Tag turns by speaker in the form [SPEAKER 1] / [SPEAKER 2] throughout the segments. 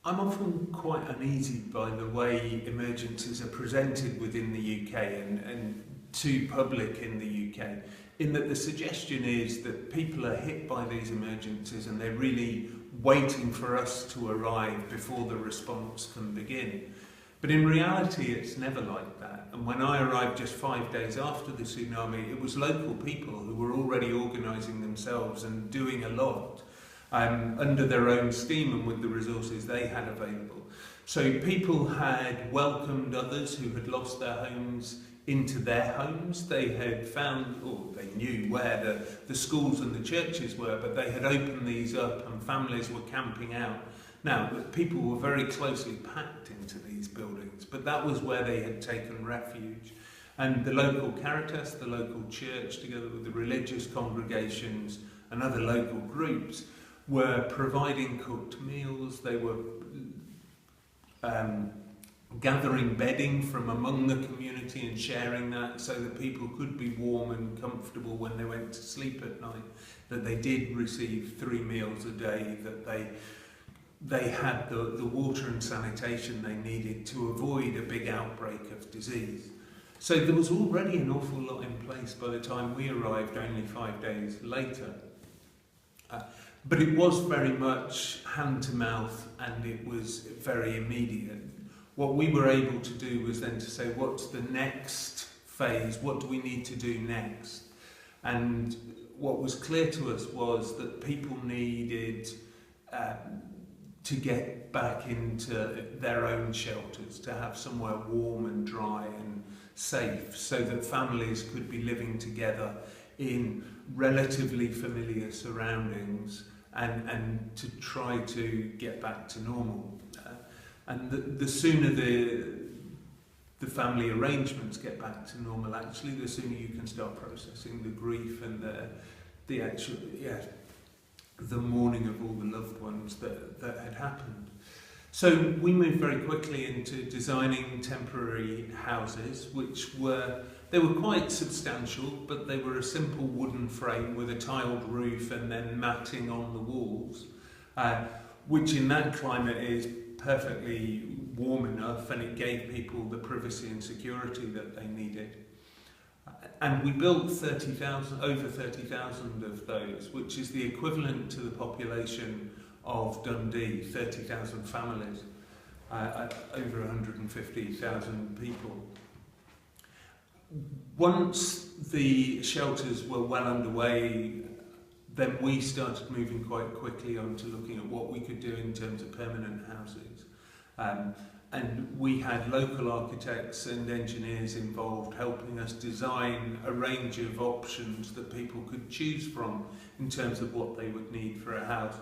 [SPEAKER 1] I'm often quite uneasy by the way emergencies are presented within the UK and to public in the UK, in that the suggestion is that people are hit by these emergencies and they're really waiting for us to arrive before the response can begin. But in reality, it's never like that. And when I arrived just 5 days after the tsunami, it was local people who were already organising themselves and doing a lot under their own steam and with the resources they had available. So people had welcomed others who had lost their homes into their homes. They had found, or they knew where the schools and the churches were, but they had opened these up and families were camping out. Now, people were very closely packed into these buildings, but that was where they had taken refuge. And the local Caritas, the local church, together with the religious congregations and other local groups, were providing cooked meals. They were gathering bedding from among the community and sharing that so that people could be warm and comfortable when they went to sleep at night, that they did receive 3 meals a day, that they had the water and sanitation they needed to avoid a big outbreak of disease. So there was already an awful lot in place by the time we arrived only 5 days later. But it was very much hand to mouth and it was very immediate. What we were able to do was then to say, what's the next phase? What do we need to do next? And what was clear to us was that people needed to get back into their own shelters, to have somewhere warm and dry and safe, so that families could be living together in relatively familiar surroundings and to try to get back to normal. And the sooner the family arrangements get back to normal, actually, the sooner you can start processing the grief and the actual, the mourning of all the loved ones that had happened. So we moved very quickly into designing temporary houses, they were quite substantial, but they were a simple wooden frame with a tiled roof and then matting on the walls, which in that climate is perfectly warm enough, and it gave people the privacy and security that they needed. And we built over 30,000 of those, which is the equivalent to the population of Dundee, 30,000 families, over 150,000 people. Once the shelters were well underway, then we started moving quite quickly on to looking at what we could do in terms of permanent houses. And we had local architects and engineers involved helping us design a range of options that people could choose from in terms of what they would need for a house.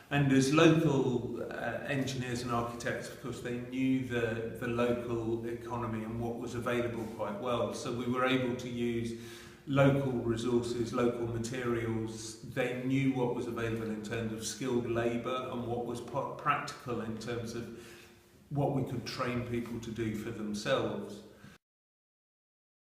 [SPEAKER 1] And as local engineers and architects, of course, they knew the local economy and what was available quite well. So we were able to use local resources, local materials. They knew what was available in terms of skilled labour and what was practical in terms of what we could train people to do for themselves.